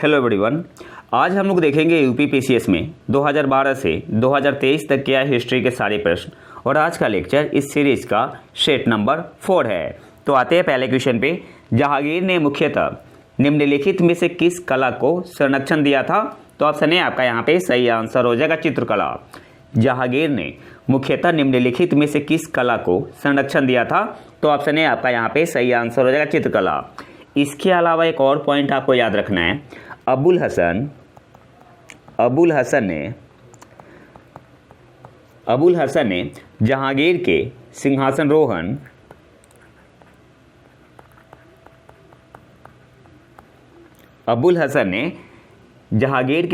Hello everyone. आज हम लोग देखेंगे यूपी पीसीएस में 2012 से 2023 तक क्या हिस्ट्री के सारे प्रश्न, और आज का लेक्चर इस सीरीज का सेट नंबर 4 है। तो आते हैं पहले क्वेश्चन पे। जहांगीर ने मुख्यतः निम्नलिखित में से किस कला को संरक्षण दिया था? तो ऑप्शन है आपका यहाँ पे सही आंसर हो जाएगा चित्रकला। जहांगीर ने मुख्यतः निम्नलिखित में से किस कला को संरक्षण दिया था? तो ऑप्शन है आपका यहाँ पे सही आंसर हो जाएगा चित्रकला। इसके अलावा एक और पॉइंट आपको याद रखना है। अबुल हसन ने जहांगीर के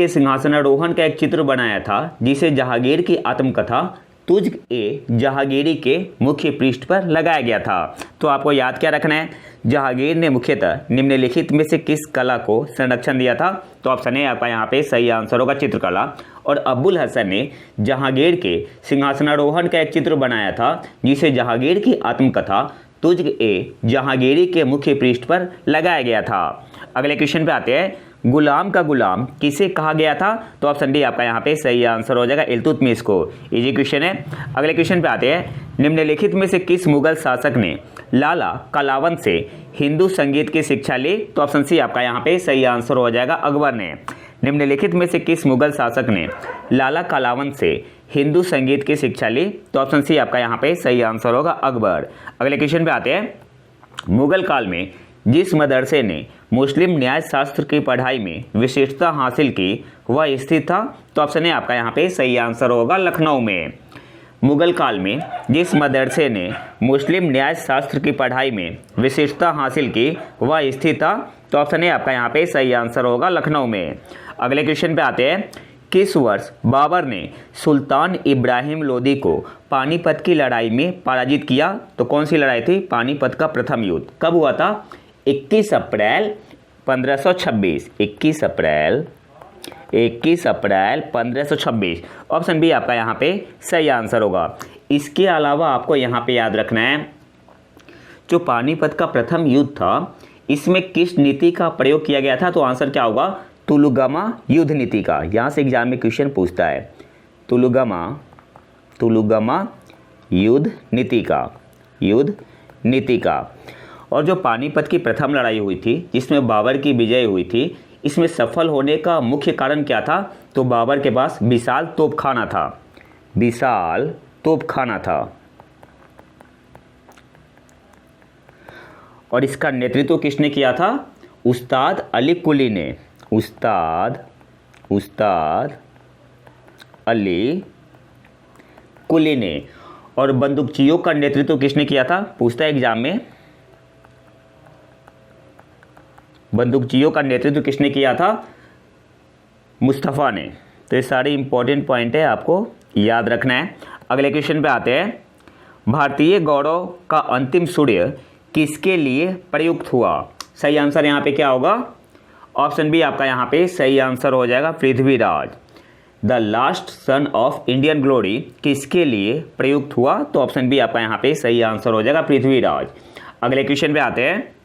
सिंहासनारोहण का एक चित्र बनाया था, जिसे जहांगीर की आत्मकथा तुझ ए जहांगीरी के मुख्य पृष्ठ पर लगाया गया था। तो आपको याद क्या रखना है? जहांगीर ने मुख्यतः निम्नलिखित में से किस कला को संरक्षण दिया था? तो ऑप्शन है आपका यहाँ पे सही आंसर होगा चित्रकला। और अबुल हसन ने जहांगीर के सिंहासनारोहण का एक चित्र बनाया था, जिसे जहांगीर की आत्मकथा तुझ ए जहांगीरी के मुख्य पृष्ठ पर लगाया गया था। अगले क्वेश्चन पे आते हैं। गुलाम का गुलाम किसे कहा गया था? तो ऑप्शन डी आपका यहाँ पे सही आंसर हो जाएगा इल्तुतमिश को। इजी क्वेश्चन है। अगले क्वेश्चन पे आते हैं। निम्नलिखित में से किस मुगल शासक ने लाला कलावन से हिंदू संगीत की शिक्षा ली? तो ऑप्शन सी आपका यहाँ पे सही आंसर हो जाएगा अकबर ने। निम्नलिखित में से किस मुगल शासक ने लाला कलावन से हिंदू संगीत की शिक्षा ली? तो ऑप्शन सी आपका यहाँ पे सही आंसर होगा अकबर। अगले क्वेश्चन पे आते हैं। मुगल काल में जिस मदरसे ने मुस्लिम न्याय शास्त्र की पढ़ाई में विशिष्टता हासिल की, वह स्थित था? तो ऑप्शन है आपका यहाँ पे सही आंसर होगा लखनऊ में। मुगल काल में जिस मदरसे ने मुस्लिम न्याय शास्त्र की पढ़ाई में विशिष्टता हासिल की, वह स्थित था? तो ऑप्शन है आपका यहाँ पे सही आंसर होगा लखनऊ में। अगले क्वेश्चन पे आते हैं। किस वर्ष बाबर ने सुल्तान इब्राहिम लोदी को पानीपत की लड़ाई में पराजित किया? तो कौन सी लड़ाई थी? पानीपत का प्रथम युद्ध कब हुआ था? 21 अप्रैल 1526। 21 अप्रैल 1526। ऑप्शन बी आपका यहाँ पे सही आंसर होगा। इसके अलावा आपको यहाँ पे याद रखना है, जो पानीपत का प्रथम युद्ध था, इसमें किस नीति का प्रयोग किया गया था? तो आंसर क्या होगा? तुलुगमा युद्ध नीति का। यहाँ से एग्जाम में क्वेश्चन पूछता है। तुलुगमा युद्ध नीति का। और जो पानीपत की प्रथम लड़ाई हुई थी, जिसमें बाबर की विजय हुई थी, इसमें सफल होने का मुख्य कारण क्या था? तो बाबर के पास विशाल तोपखाना था। और इसका नेतृत्व किसने किया था? उस्ताद अली कुली ने। और बंदूकचियों का नेतृत्व किसने किया था? पूछता है एग्जाम में। बंदूकचियों का नेतृत्व किसने किया था? मुस्तफ़ा ने। तो ये सारे इंपॉर्टेंट पॉइंट है, आपको याद रखना है। अगले क्वेश्चन पे आते हैं। भारतीय गौरव का अंतिम सूर्य किसके लिए प्रयुक्त हुआ? सही आंसर यहाँ पे क्या होगा? ऑप्शन बी आपका यहाँ पे सही आंसर हो जाएगा Prithviraj. The last son of Indian glory किसके लिए प्रयुक्त हुआ? तो ऑप्शन बी आपका यहाँ पे सही आंसर हो जाएगा पृथ्वीराज। अगले क्वेश्चन पे आते हैं।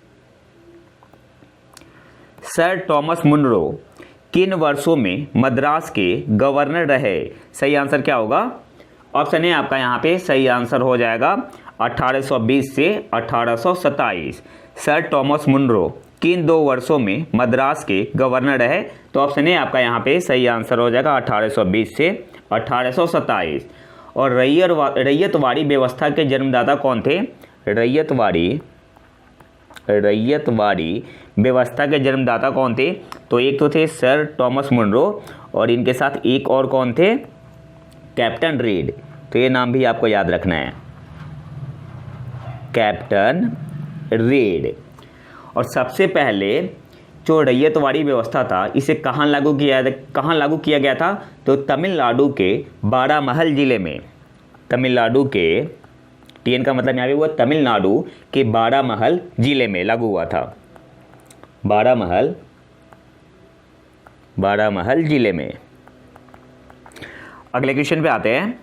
सर थॉमस मुनरो किन वर्षों में मद्रास के गवर्नर रहे? सही आंसर क्या होगा? ऑप्शन है आपका यहाँ पे सही आंसर हो जाएगा 1820 से 1827। सर थॉमस मुनरो किन 2 वर्षों में मद्रास के गवर्नर रहे? तो ऑप्शन है आपका यहाँ पे सही आंसर हो जाएगा 1820 से 1827। और रैयतवाड़ी व्यवस्था के जन्मदाता कौन थे? रैयतवाड़ी व्यवस्था के जन्मदाता कौन थे? तो एक तो थे सर थॉमस मुनरो, और इनके साथ एक और कौन थे? Captain read. तो ये नाम भी आपको याद रखना है, कैप्टन रीड। और सबसे पहले जो रैयतवाड़ी व्यवस्था था, इसे कहाँ लागू किया गया था? तो तमिलनाडु के बारामहल जिले में। तमिलनाडु के टीएन का मतलब यहाँ पे वो तमिलनाडु के बारामहल जिले में लागू हुआ था। बारामहल जिले में। अगले क्वेश्चन पे आते हैं।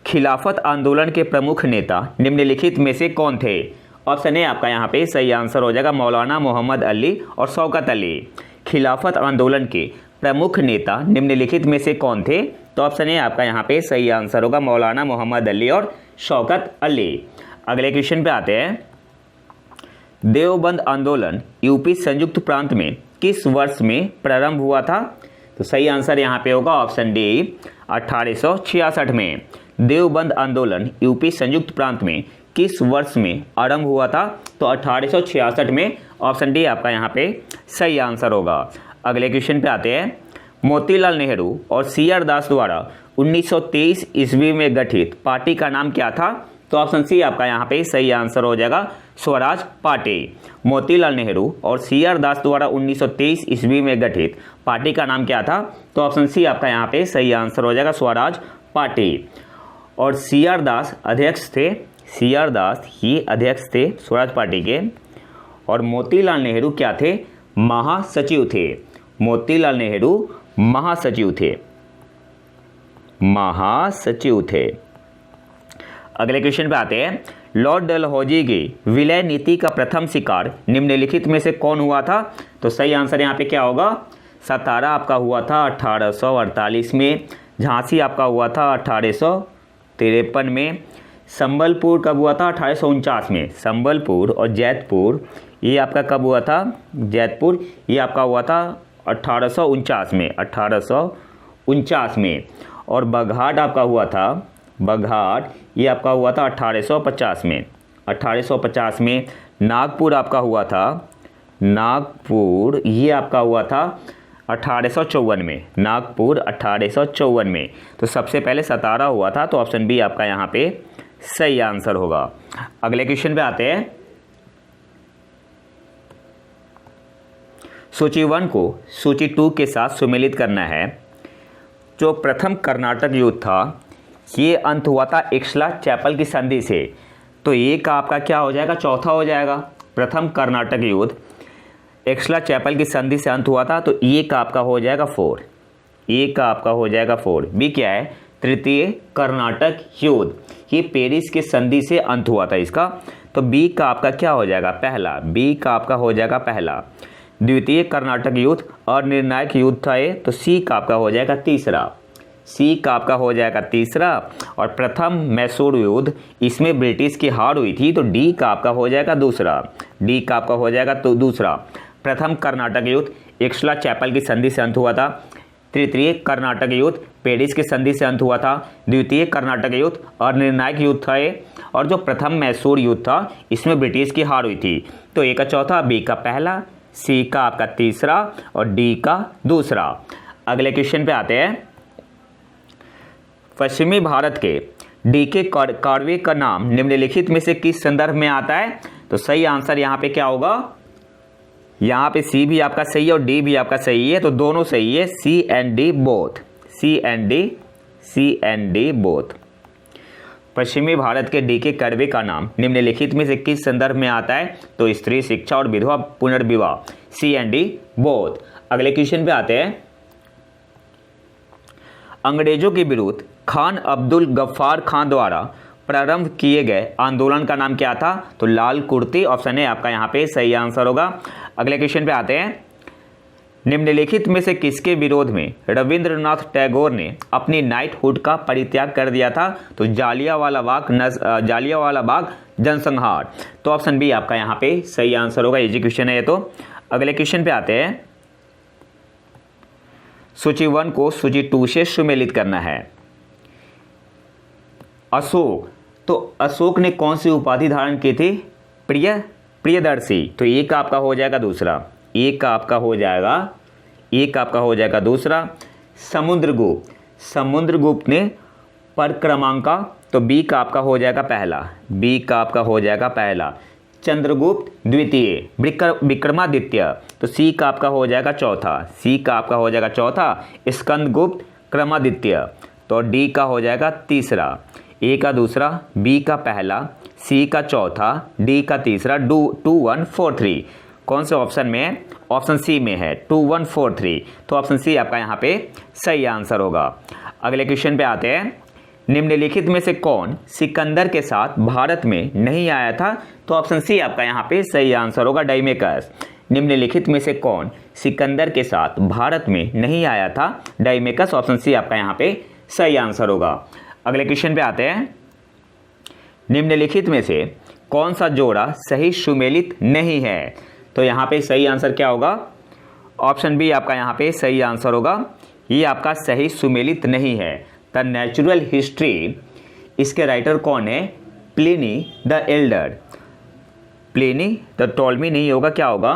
खिलाफत आंदोलन के प्रमुख नेता निम्नलिखित में से कौन थे? ऑप्शन ए आपका यहाँ पे सही आंसर हो जाएगा मौलाना मोहम्मद अली और शौकत अली। खिलाफत आंदोलन के प्रमुख नेता निम्नलिखित में से कौन थे? तो ऑप्शन ए आपका यहाँ पे सही आंसर होगा मौलाना मोहम्मद अली और शौकत अली। अगले क्वेश्चन पे आते हैं। देवबंद आंदोलन यूपी संयुक्त प्रांत में किस वर्ष में प्रारंभ हुआ था? तो सही आंसर यहाँ पे होगा ऑप्शन डी 1866 में। देवबंद आंदोलन यूपी संयुक्त प्रांत में किस वर्ष में आरंभ हुआ था? तो 1866 में। ऑप्शन डी आपका यहाँ पे सही आंसर होगा। अगले क्वेश्चन पे आते हैं। मोतीलाल नेहरू और सी.आर. दास द्वारा 1923 ईस्वी में गठित पार्टी का नाम क्या था? तो ऑप्शन सी आपका यहाँ पे सही आंसर हो जाएगा स्वराज पार्टी। मोतीलाल नेहरू और सी.आर. दास द्वारा 1923 ईस्वी में गठित पार्टी का नाम क्या था? तो ऑप्शन सी आपका यहाँ पे सही आंसर हो जाएगा स्वराज पार्टी। और सी.आर. दास अध्यक्ष थे, सी.आर. दास ही अध्यक्ष थे स्वराज पार्टी के। और मोतीलाल नेहरू क्या थे? महासचिव थे। मोतीलाल नेहरू महासचिव थे, महासचिव थे। अगले क्वेश्चन पे आते हैं। लॉर्ड डलहौजी की विलय नीति का प्रथम शिकार निम्नलिखित में से कौन हुआ था? तो सही आंसर यहाँ पे क्या होगा? सतारा आपका हुआ था 1848 में। झांसी आपका हुआ था 1853 में। संबलपुर कब हुआ था? 1849 में। संबलपुर और जैतपुर ये आपका कब हुआ था? जैतपुर ये आपका हुआ था 1849 में, 1849 में। और बघाट आपका हुआ था, बघाट ये आपका हुआ था 1850 में, 1850 में। नागपुर आपका हुआ था, नागपुर ये आपका हुआ था 1854 में, नागपुर 1854 में। तो सबसे पहले सतारा हुआ था, तो ऑप्शन बी आपका यहाँ पे सही आंसर होगा। अगले क्वेश्चन पे आते हैं। सूची 1 को सूची 2 के साथ सुमेलित करना है। जो प्रथम कर्नाटक युद्ध था ये अंत हुआ था एक्सला चैपल की संधि से, तो ये का आपका क्या हो जाएगा? चौथा हो जाएगा। प्रथम कर्नाटक युद्ध एक्सला चैपल की संधि से अंत हुआ था, तो ये का आपका हो जाएगा 4, ये का आपका हो जाएगा 4। बी क्या है? तृतीय कर्नाटक युद्ध, ये पेरिस के संधि से अंत हुआ था इसका, तो बी का आपका क्या हो जाएगा? पहला। बी का आपका हो जाएगा पहला। द्वितीय कर्नाटक युद्ध अनिर्णायक युद्ध था ये, तो सी का आपका हो जाएगा तीसरा, सी का आपका हो जाएगा तीसरा। और प्रथम मैसूर युद्ध इसमें ब्रिटिश की हार हुई थी, तो डी का आपका हो जाएगा दूसरा, डी का आपका हो जाएगा तो दूसरा। प्रथम कर्नाटक युद्ध एक्सला चैपल की संधि से अंत हुआ था। तृतीय कर्नाटक युद्ध पेरिस की संधि से अंत हुआ था। द्वितीय कर्नाटक युद्ध अनिर्णायक युद्ध था ये। और जो प्रथम मैसूर युद्ध था इसमें ब्रिटिश की हार हुई थी, तो ए का चौथा, बी का पहला, सी का आपका तीसरा और डी का दूसरा। अगले क्वेश्चन पे आते हैं। पश्चिमी भारत के डीके कार्वे का नाम निम्नलिखित में से किस संदर्भ में आता है? तो सही आंसर यहाँ पे क्या होगा? यहाँ पे सी भी आपका सही है और डी भी आपका सही है, तो दोनों सही है, C and D both, C and D both. पश्चिमी भारत के डीके कर्वे का नाम निम्नलिखित में से किस संदर्भ में आता है? तो स्त्री शिक्षा और विधवा पुनर्विवाह, सी एंड डी बोथ। अगले क्वेश्चन पे आते हैं। अंग्रेजों के विरुद्ध खान अब्दुल गफ्फार खान द्वारा प्रारंभ किए गए आंदोलन का नाम क्या था? तो लाल कुर्ती, ऑप्शन है आपका यहाँ पे सही आंसर होगा। अगले क्वेश्चन पे आते हैं। निम्नलिखित में से किसके विरोध में रविंद्रनाथ टैगोर ने अपनी नाइटहुड का परित्याग कर दिया था? तो जालियांवाला बाग जनसंहार, तो ऑप्शन बी आपका यहाँ पे सही आंसर होगा। इजी क्वेश्चन है ये तो। अगले क्वेश्चन पे आते हैं। सूची 1 को सूची 2 से सुमेलित करना है। अशोक, तो अशोक ने कौन सी उपाधि धारण की थी? प्रियदर्शी, तो ये का आपका हो जाएगा दूसरा, ये का आपका हो जाएगा, ये का आपका हो जाएगा दूसरा। समुद्रगुप्त, समुद्रगुप्त ने परिक्रमांका, तो बी का आपका हो जाएगा पहला, बी का आपका हो जाएगा पहला। चंद्रगुप्त द्वितीय, विक्रमादित्य, तो सी का आपका हो जाएगा चौथा, सी का आपका हो जाएगा चौथा। स्कंदगुप्त क्रमादित्य, तो डी का हो जाएगा तीसरा, ए का दूसरा, बी का पहला, सी का चौथा, डी का तीसरा। 2 1 4 3 कौन से ऑप्शन में है? ऑप्शन सी में है, 2 1 4 3, तो ऑप्शन सी आपका यहाँ पे सही आंसर होगा। अगले क्वेश्चन पे आते हैं। निम्नलिखित में से कौन सिकंदर के साथ भारत में नहीं आया था? तो ऑप्शन सी आपका यहाँ पे सही आंसर होगा, डाइमेकस। निम्नलिखित में से कौन सिकंदर के साथ भारत में नहीं आया था? डाइमेकस। ऑप्शन सी आपका यहाँ पे सही आंसर होगा। अगले क्वेश्चन पे आते हैं। निम्नलिखित में से कौन सा जोड़ा सही सुमेलित नहीं है? तो यहाँ पे सही आंसर क्या होगा? ऑप्शन बी आपका यहाँ पे सही आंसर होगा। ये आपका सही सुमेलित नहीं है। द नेचुरल हिस्ट्री, इसके राइटर कौन है? Pliny the Elder. Pliny the Ptolemy नहीं होगा, क्या होगा?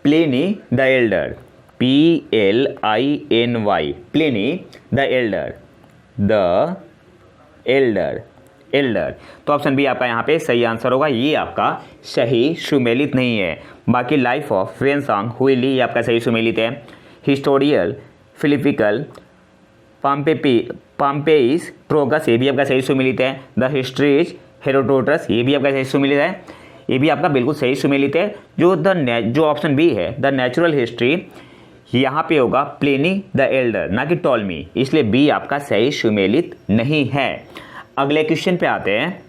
Pliny the Elder. PLINY, Pliny the Elder, the Elder. तो ऑप्शन बी आपका यहाँ पे सही आंसर होगा। ये आपका सही सुमेलित नहीं है। बाकी लाइफ ऑफ वेन्सांग हुइली ये आपका सही सुमेलित है। हिस्टोरियल फिलिपिकल पाम्पेइस ट्रोगस ये भी आपका सही सुमेलित है। द हिस्ट्रीज हेरोडोटस ये भी आपका सही सुमेलित है। ये भी आपका बिल्कुल सही सुमेलित है। जो ऑप्शन बी है द नेचुरल हिस्ट्री, यहाँ पे होगा प्लिनी द एल्डर, ना कि टोल्मी, इसलिए बी आपका सही सुमेलित नहीं है। अगले क्वेश्चन पे आते हैं।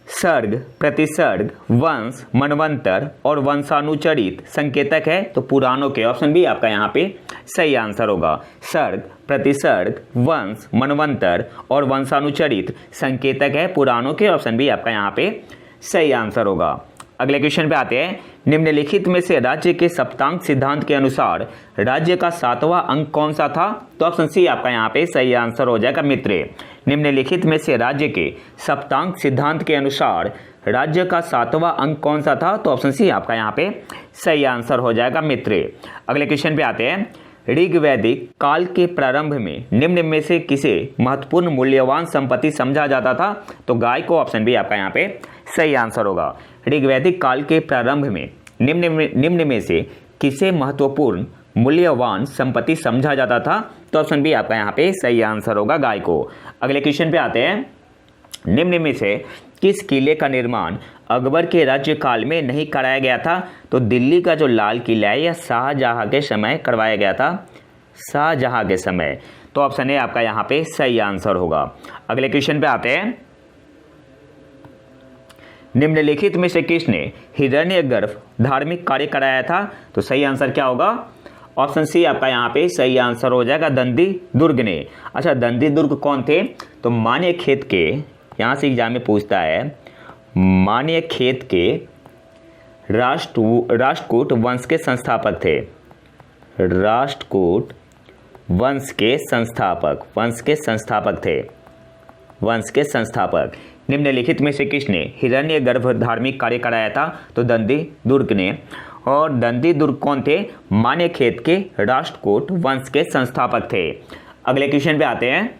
सर्ग, प्रतिसर्ग, वंश, मनवंतर और वंशानुचरित संकेतक है तो पुराणों के। ऑप्शन बी आपका यहाँ पे सही आंसर होगा। सर्ग, प्रतिसर्ग, वंश, मनवंतर और वंशानुचरित संकेतक है पुराणों के। ऑप्शन बी आपका यहाँ पे सही आंसर होगा। अगले क्वेश्चन पे आते हैं। निम्नलिखित में से राज्य के सप्तांग सिद्धांत के अनुसार राज्य का 7वां अंक कौन सा था? तो ऑप्शन सी आपका यहाँ पे सही आंसर हो जाएगा मित्र। निम्नलिखित में से राज्य के सप्तांग सिद्धांत के अनुसार राज्य का 7वां अंक कौन सा था? तो ऑप्शन सी आपका यहाँ पे सही आंसर हो जाएगा मित्र। अगले क्वेश्चन पे आते हैं। ऋग्वैदिक काल के प्रारंभ में निम्न में से किसे महत्वपूर्ण मूल्यवान संपत्ति समझा जाता था? तो गाय को। ऑप्शन बी आपका यहाँ पे सही आंसर होगा। ऋग्वैदिक काल के प्रारंभ में निम्न में से किसे महत्वपूर्ण मूल्यवान संपत्ति समझा जाता था? तो ऑप्शन बी आपका यहाँ पे सही आंसर होगा, गाय को। अगले क्वेश्चन पे आते हैं। निम्न में से किस किले का निर्माण अकबर के राज्यकाल में नहीं कराया गया था? तो दिल्ली का जो लाल किला है यह शाहजहां के समय करवाया गया था, शाहजहां के समय। तो ऑप्शन ए आपका यहाँ पे सही आंसर होगा। अगले क्वेश्चन पे आते हैं। निम्नलिखित में से किसने हिरण्यगर्भ धार्मिक कार्य कराया था? तो सही आंसर क्या होगा? ऑप्शन सी आपका यहाँ पे सही आंसर हो जाएगा, दंदी दुर्ग ने। अच्छा, दंदी दुर्ग कौन थे? तो मान्य खेत के, यहाँ से एग्जाम में पूछता है, मान्य खेत के राष्ट्रकूट वंश के संस्थापक थे। राष्ट्रकूट वंश के संस्थापक। निम्नलिखित में से किसने हिरण्यगर्भ धार्मिक कार्य कराया था? तो दंदी दुर्ग ने। और दंदी दुर्ग कौन थे? मान्य खेत के राष्ट्रकूट वंश के संस्थापक थे। अगले क्वेश्चन पे आते हैं।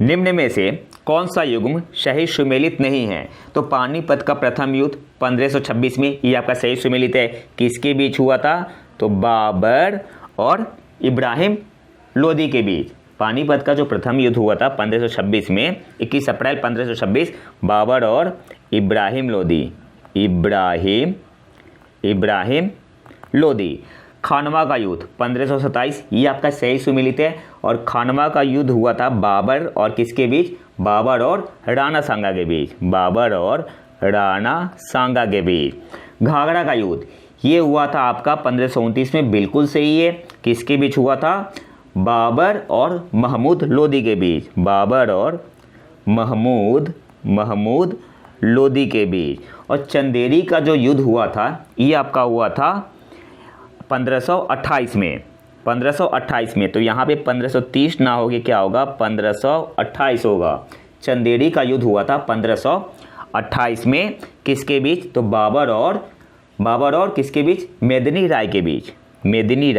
निम्न में से कौन सा युग्म सही सुमेलित नहीं है? तो पानीपत का प्रथम युद्ध 1526 में, ये आपका सही सुमेलित है। किसके बीच हुआ था? तो बाबर और इब्राहिम लोदी के बीच। पानीपत का जो प्रथम युद्ध हुआ था 1526 में, 21 अप्रैल 1526, बाबर और इब्राहिम लोदी। खानवा का युद्ध 1527, ये आपका सही सुमेलित है। और खानवा का युद्ध हुआ था बाबर और किसके बीच? बाबर और राणा सांगा के बीच। घाघरा का युद्ध ये हुआ था आपका 1529 में, बिल्कुल सही है। किसके बीच हुआ था? बाबर और महमूद लोदी के बीच। महमूद लोदी के बीच। और चंदेरी का जो युद्ध हुआ था ये आपका हुआ था 1528 में। तो यहाँ पे 1530 ना होगी, क्या होगा? 1528 होगा। चंदेरी का युद्ध हुआ था 1528 में। किसके बीच? तो बाबर और किसके बीच? मेदिनी राय के बीच। मेदिनी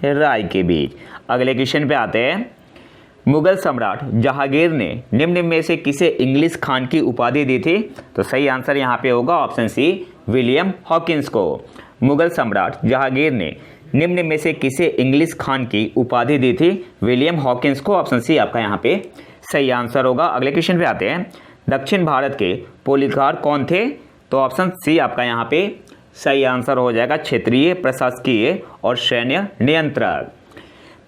राय के बीच। अगले क्वेश्चन पे आते हैं। मुगल सम्राट जहांगीर ने निम्न में से किसे इंग्लिश खान की उपाधि दी थी? तो सही आंसर यहाँ पे होगा ऑप्शन सी, विलियम हॉकिंस को। मुगल सम्राट जहांगीर ने निम्न में से किसे इंग्लिश खान की उपाधि दी थी? विलियम हॉकिंस को। ऑप्शन सी आपका यहाँ पे सही आंसर होगा। अगले क्वेश्चन पे आते हैं। दक्षिण भारत के पोलिकार कौन थे? तो ऑप्शन सी आपका यहाँ पे सही आंसर हो जाएगा, क्षेत्रीय, प्रशासकीय और सैन्य नियंत्रक।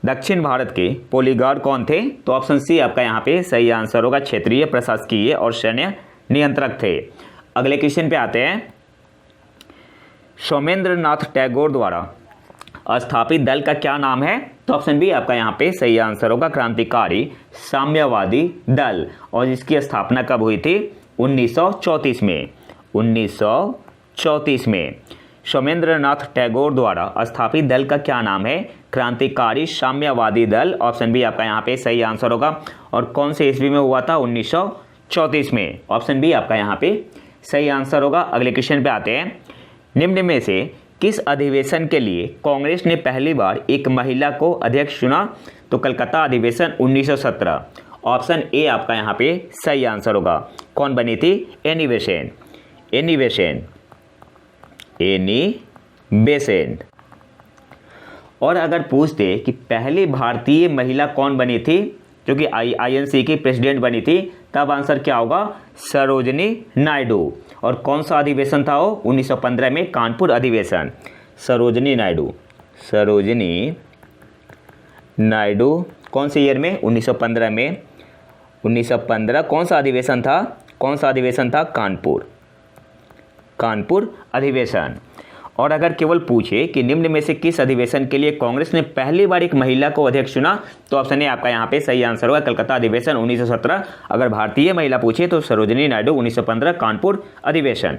दक्षिण भारत के पोलीगार कौन थे? तो ऑप्शन सी आपका यहाँ पे सही आंसर होगा, क्षेत्रीय, प्रशासकीय और सैन्य नियंत्रक थे। अगले क्वेश्चन पे आते हैं। सोमेंद्र नाथ टैगोर द्वारा स्थापित दल का क्या नाम है? तो ऑप्शन बी आपका यहाँ पे सही आंसर होगा, क्रांतिकारी साम्यवादी दल। और इसकी स्थापना कब हुई थी? 1934 में। 1934 में सोमेंद्र नाथ टैगोर द्वारा स्थापित दल का क्या नाम है? क्रांतिकारी साम्यवादी दल। ऑप्शन बी आपका यहाँ पे सही आंसर होगा। और कौन से ईस्वी में हुआ था? 1934 में। ऑप्शन बी आपका यहाँ पे सही आंसर होगा। अगले क्वेश्चन पे आते हैं। निम्न में से किस अधिवेशन के लिए कांग्रेस ने पहली बार एक महिला को अध्यक्ष चुना? तो कलकत्ता अधिवेशन 1917। ऑप्शन ए आपका यहाँ पे सही आंसर होगा। कौन बनी थी? Annie Besant. Annie Besant. Annie Besant. और अगर पूछते कि पहली भारतीय महिला कौन बनी थी जो कि INC की प्रेसिडेंट बनी थी, तब आंसर क्या होगा? सरोजनी नायडू। और कौन सा अधिवेशन था वो? 1915 में कानपुर अधिवेशन। सरोजनी नायडू। सरोजनी नायडू कौन से ईयर में? 1915 में। 1915 कौन सा अधिवेशन था? कौन सा अधिवेशन था? कानपुर। कानपुर अधिवेशन। और अगर केवल पूछे कि निम्न में से किस अधिवेशन के लिए कांग्रेस ने पहली बार एक महिला को अध्यक्ष चुना, तो ऑप्शन ए आपका यहाँ पे सही आंसर होगा, कलकत्ता अधिवेशन 1917। अगर भारतीय महिला पूछे तो सरोजनी नायडू 1915 कानपुर अधिवेशन।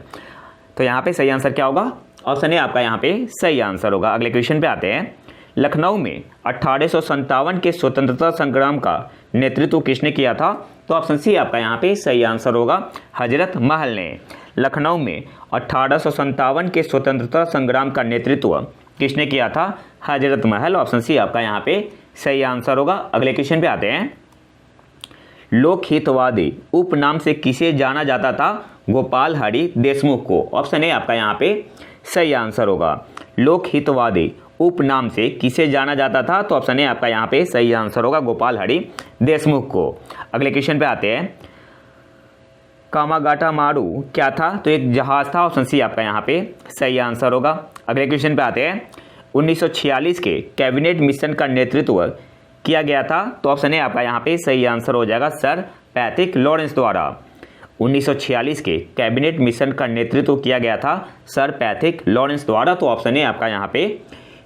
तो यहाँ पे सही आंसर क्या होगा? ऑप्शन ए आपका यहाँ पे सही आंसर होगा। अगले क्वेश्चन पे आते हैं। लखनऊ में 1857 के स्वतंत्रता संग्राम का नेतृत्व किसने किया था? तो ऑप्शन सी आपका यहाँ पे सही आंसर होगा, हजरत महल ने। लखनऊ में 1857 के स्वतंत्रता संग्राम का नेतृत्व किसने किया था? हजरत महल। ऑप्शन सी आपका यहाँ पे सही आंसर होगा। अगले क्वेश्चन पे आते हैं। लोकहितवादी उपनाम से किसे जाना जाता था? गोपाल हरि देशमुख को। ऑप्शन ए आपका यहाँ पे सही आंसर होगा। लोकहितवादी उपनाम से किसे जाना जाता था? तो ऑप्शन ए आपका यहाँ पे सही आंसर होगा, गोपाल हरि देशमुख को। अगले क्वेश्चन पे आते हैं। कामागाटा मारू क्या था? तो एक जहाज था। ऑप्शन सी आपका यहाँ पे सही आंसर होगा। अगले क्वेश्चन पे आते हैं। 1946 के कैबिनेट मिशन का नेतृत्व किया गया था, तो ऑप्शन ए आपका यहाँ पे सही आंसर हो जाएगा, सर पैट्रिक लॉरेंस द्वारा। 1946 के कैबिनेट मिशन का नेतृत्व किया गया था सर पैट्रिक लॉरेंस द्वारा। तो ऑप्शन ए आपका यहाँ पे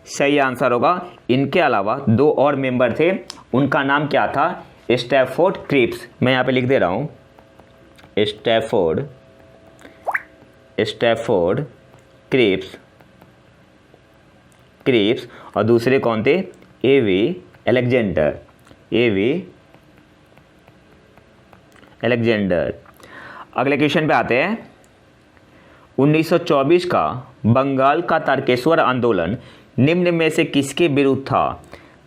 सही आंसर होगा। इनके अलावा दो और मेंबर थे, उनका नाम क्या था? Stafford Cripps. मैं यहाँ पे लिख दे रहा हूँ, स्टैफोर्ड क्रिप्स। और दूसरे कौन थे? एवी अलेक्जेंडर। अगले क्वेश्चन पे आते हैं। 1924 का बंगाल का तारकेश्वर आंदोलन निम्न में से किसके विरुद्ध था?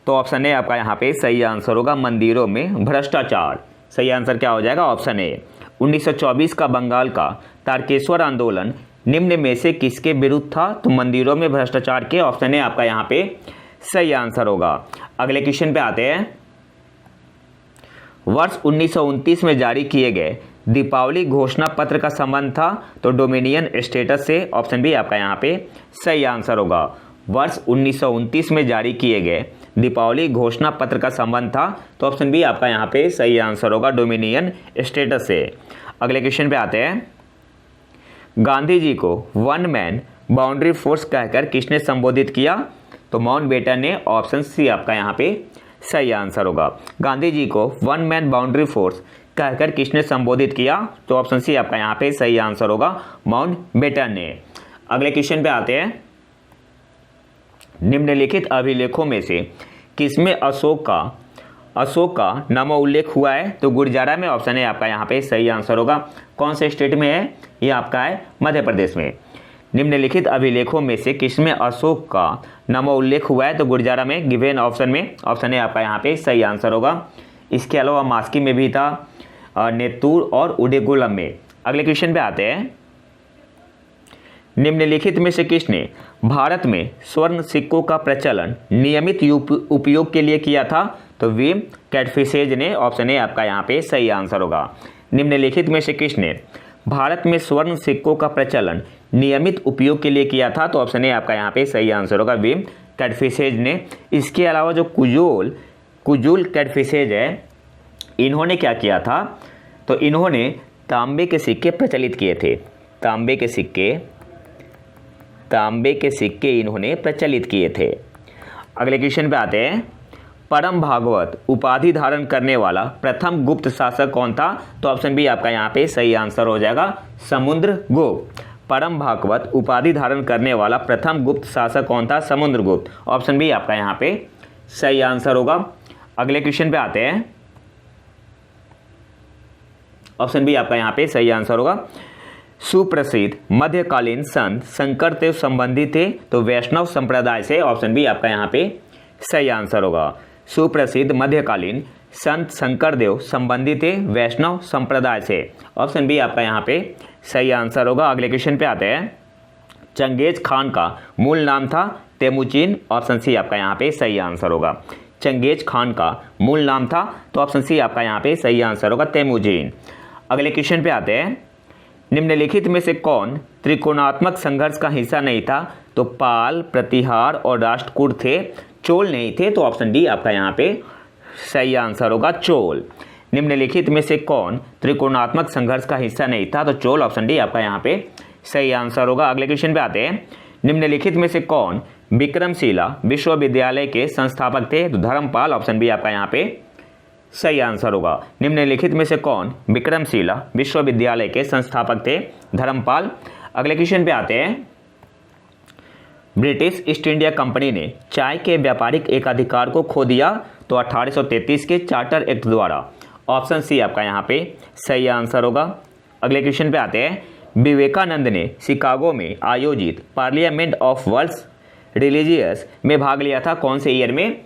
तो ऑप्शन ए आपका यहाँ पे सही आंसर होगा, मंदिरों में भ्रष्टाचार। सही आंसर क्या हो जाएगा? Option A. 1924 का बंगाल का तारकेश्वर आंदोलन निम्न में से किसके विरुद्ध था? तो मंदिरों में भ्रष्टाचार के। ऑप्शन ए आपका यहाँ पे सही आंसर होगा। अगले क्वेश्चन पे आते हैं। वर्ष 1929 में जारी किए गए दीपावली घोषणा पत्र का संबंध था, तो डोमिनियन स्टेटस से। ऑप्शन बी आपका यहाँ पे सही आंसर होगा। वर्ष 1929 में जारी किए गए दीपावली घोषणा पत्र का संबंध था, तो ऑप्शन बी आपका यहाँ पे सही आंसर होगा, डोमिनियन स्टेटस से। अगले क्वेश्चन पे आते हैं। गांधी जी को वन मैन बाउंड्री फोर्स कहकर किसने संबोधित किया? तो माउंटबेटन ने। ऑप्शन सी आपका यहाँ पे सही आंसर होगा। गांधी जी को वन मैन बाउंड्री फोर्स कहकर किसने संबोधित किया? तो ऑप्शन सी आपका यहाँ पे सही आंसर होगा, माउंटबेटन ने। अगले क्वेश्चन पे आते हैं। निम्नलिखित अभिलेखों में से किसमें अशोक का नामोल्लेख हुआ है? तो गुरजारा में। ऑप्शन है आपका यहाँ पे सही आंसर होगा। कौन से स्टेट में है? ये आपका है मध्य प्रदेश में। निम्नलिखित अभिलेखों में से किसमें अशोक का नामोल्लेख हुआ है? तो गुरजारा में, गिवेन ऑप्शन में। ऑप्शन है आपका यहाँ पे सही आंसर होगा। इसके अलावा मास्की में भी था, नेतूर और उडेगुलम में। अगले क्वेश्चन पे आते हैं। निम्नलिखित में से किसने भारत में स्वर्ण सिक्कों का प्रचलन नियमित उपयोग के लिए किया था? तो विलियम कैटफिशेज ने। ऑप्शन ए आपका यहाँ पे सही आंसर होगा। निम्नलिखित में से किसने भारत में स्वर्ण सिक्कों का प्रचलन नियमित उपयोग के लिए किया था? तो ऑप्शन ए आपका यहाँ पे सही आंसर होगा, विलियम कैटफिशेज ने। इसके अलावा जो कुजूल कैटफिशेज है, इन्होंने क्या किया था? तो इन्होंने तांबे के सिक्के प्रचलित किए थे। तांबे के सिक्के इन्होंने प्रचलित किए थे। अगले क्वेश्चन पे आते हैं, परम भागवत उपाधि धारण करने वाला प्रथम गुप्त शासक कौन था? तो ऑप्शन बी आपका यहाँ पे सही आंसर हो जाएगा, समुद्रगुप्त। परम भागवत उपाधि धारण करने वाला प्रथम गुप्त शासक कौन था? समुद्रगुप्त। ऑप्शन बी आपका यहाँ पे सही आंसर होगा। अगले क्वेश्चन पे आते हैं, ऑप्शन बी आपका यहाँ पे सही आंसर होगा। सुप्रसिद्ध मध्यकालीन संत शंकरदेव संबंधी थे तो वैष्णव संप्रदाय से। ऑप्शन बी आपका यहाँ पे सही आंसर होगा। सुप्रसिद्ध मध्यकालीन संत शंकरदेव संबंधी थे वैष्णव संप्रदाय से। ऑप्शन बी आपका यहाँ पे सही आंसर होगा। अगले क्वेश्चन पे आते हैं, चंगेज खान का मूल नाम था तेमुजिन। ऑप्शन सी आपका यहाँ पे सही आंसर होगा। चंगेज खान का मूल नाम था तो ऑप्शन सी आपका यहाँ पे सही आंसर होगा, तेमुजिन। अगले क्वेश्चन पे आते हैं, निम्नलिखित में से कौन त्रिकोणात्मक संघर्ष का हिस्सा नहीं था? तो पाल, प्रतिहार और राष्ट्रकूट थे, चोल नहीं थे। तो ऑप्शन डी आपका यहाँ पे सही आंसर होगा, चोल। निम्नलिखित में से कौन त्रिकोणात्मक संघर्ष का हिस्सा नहीं था? तो चोल। ऑप्शन डी आपका यहाँ पे सही आंसर होगा। अगले क्वेश्चन पे आते हैं, निम्नलिखित में से कौन विक्रमशिला विश्वविद्यालय के संस्थापक थे? तो धर्मपाल। ऑप्शन बी आपका यहाँ पे सही आंसर होगा। निम्नलिखित में से कौन विक्रमशिला विश्वविद्यालय के संस्थापक थे? धर्मपाल। अगले क्वेश्चन पे आते हैं, ब्रिटिश ईस्ट इंडिया कंपनी ने चाय के व्यापारिक एकाधिकार को खो दिया तो 1833 के चार्टर एक्ट द्वारा। ऑप्शन सी आपका यहाँ पे सही आंसर होगा। अगले क्वेश्चन पे आते हैं, विवेकानंद ने शिकागो में आयोजित पार्लियामेंट ऑफ वर्ल्ड्स रिलीजियस में भाग लिया था कौन से ईयर में?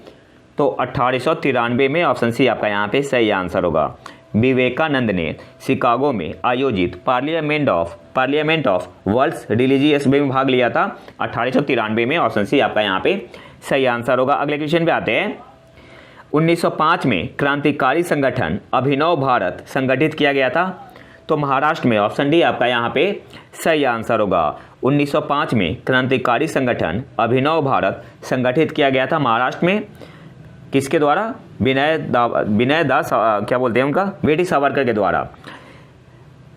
तो 1893 में। ऑप्शन सी आपका यहाँ पे सही आंसर होगा। विवेकानंद ने शिकागो में आयोजित पार्लियामेंट ऑफ वर्ल्ड्स रिलीजियस में भाग लिया था 1893 में। ऑप्शन सी आपका यहाँ पे सही आंसर होगा। अगले क्वेश्चन पे आते हैं, 1905 में क्रांतिकारी संगठन अभिनव भारत संगठित किया गया था तो महाराष्ट्र में। ऑप्शन डी आपका यहाँ पे सही आंसर होगा। 1905 में क्रांतिकारी संगठन अभिनव भारत संगठित किया गया था महाराष्ट्र में। किसके द्वारा? विनय दास क्या बोलते हैं उनका, वीटी सावरकर के द्वारा।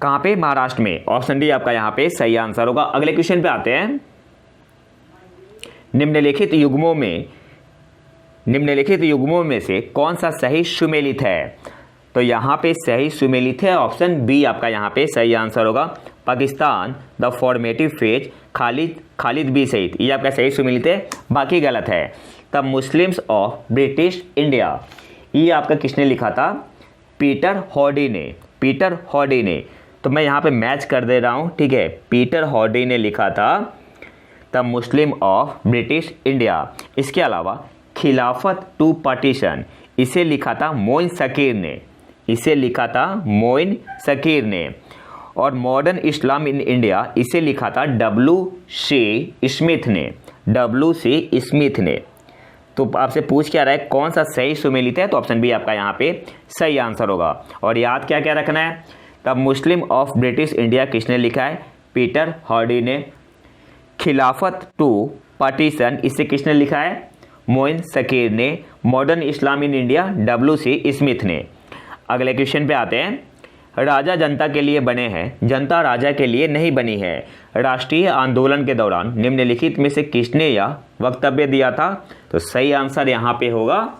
कहाँ पे? महाराष्ट्र में। ऑप्शन डी आपका यहाँ पे सही आंसर होगा। अगले क्वेश्चन पे आते हैं, निम्नलिखित युग्मों में से कौन सा सही सुमेलित है? तो यहाँ पे सही सुमेलित है ऑप्शन बी आपका यहाँ पे सही आंसर होगा। Pakistan, the formative phase, Khalid B Sayeed, ये आपका सही सुमेलित है, बाकी गलत है। The Muslims of British India, ये आपका किसने लिखा था? पीटर हॉडी ने। तो मैं यहाँ पे मैच कर दे रहा हूँ, ठीक है। पीटर हॉडी ने लिखा था the Muslim of British India. इसके अलावा खिलाफत टू पार्टीशन, इसे लिखा था मोइन सकीर ने। और मॉडर्न इस्लाम इन इंडिया, इसे लिखा था W.C. स्मिथ ने। तो आपसे पूछ क्या रहा है, कौन सा सही सुमेलित है? तो ऑप्शन बी आपका यहाँ पे सही आंसर होगा। और याद क्या क्या रखना है, the Muslim of British India किसने लिखा है? पीटर हॉडी ने। खिलाफत टू पार्टीशन, इसे किसने लिखा है? मोइन सकीर ने। Modern Islam in India W.C. Smith ने। अगले क्वेश्चन पे आते हैं, राजा जनता के लिए बने हैं, जनता राजा के लिए नहीं बनी है। राष्ट्रीय आंदोलन के दौरान निम्नलिखित में से किसने यह वक्तव्य दिया था? तो सही आंसर यहाँ पे होगा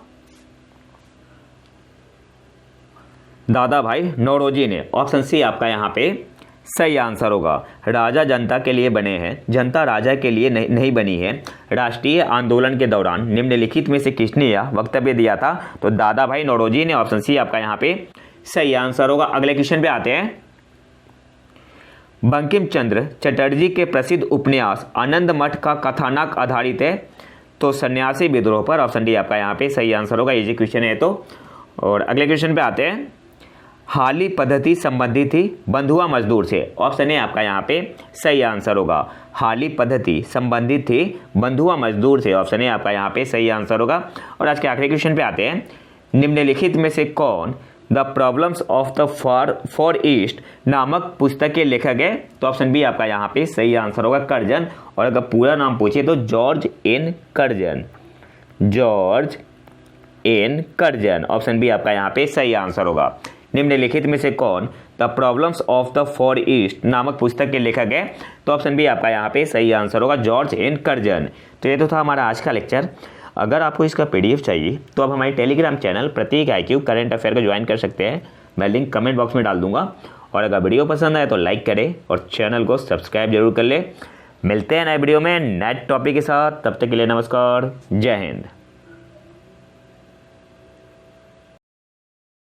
दादा भाई नौरोजी ने। ऑप्शन सी आपका यहाँ पे सही आंसर होगा। राजा जनता के लिए बने हैं, जनता राजा के लिए नहीं बनी है। राष्ट्रीय आंदोलन के दौरान निम्नलिखित में से किसने यह वक्तव्य दिया था? तो दादा भाई नौरोजी ने। ऑप्शन सी आपका यहाँ पे सही आंसर होगा। अगले क्वेश्चन पे आते हैं, बंकिम चंद्र चटर्जी के प्रसिद्ध उपन्यास आनंद मठ का कथानक आधारित है तो सन्यासी विद्रोह पर। ऑप्शन डी आपका यहाँ पे सही आंसर होगा, इजी क्वेश्चन है तो। और अगले क्वेश्चन पे आते हैं, हाली पद्धति संबंधित थी बंधुआ मजदूर से। ऑप्शन ए आपका यहाँ पे सही आंसर होगा। हाली पद्धति संबंधित थी बंधुआ मजदूर से। ऑप्शन ए आपका यहाँ पे सही आंसर होगा। और आज के आखिरी क्वेश्चन पे आते हैं, निम्नलिखित में से कौन the problems of the for east नामक पुस्तक के लेखक है? तो ऑप्शन बी आपका यहाँ पे सही आंसर होगा, कर्जन। और अगर पूरा नाम पूछे तो George N Curzon. Option B आपका यहाँ पे सही आंसर होगा। निम्नलिखित में से कौन the problems of the for east नामक पुस्तक के लेखक है। तो ऑप्शन बी आपका यहाँ पे सही आंसर होगा, जॉर्ज एन कर्जन। तो ये तो था हमारा आज का लेक्चर। अगर आपको इसका PDF चाहिए तो आप हमारे टेलीग्राम चैनल प्रतीक IQ करंट अफेयर को ज्वाइन कर सकते हैं। मैं लिंक कमेंट बॉक्स में डाल दूंगा। और अगर वीडियो पसंद आए तो लाइक करें और चैनल को सब्सक्राइब जरूर कर ले। मिलते हैं नए वीडियो में नए टॉपिक के साथ, तब तक के लिए नमस्कार, जय हिंद।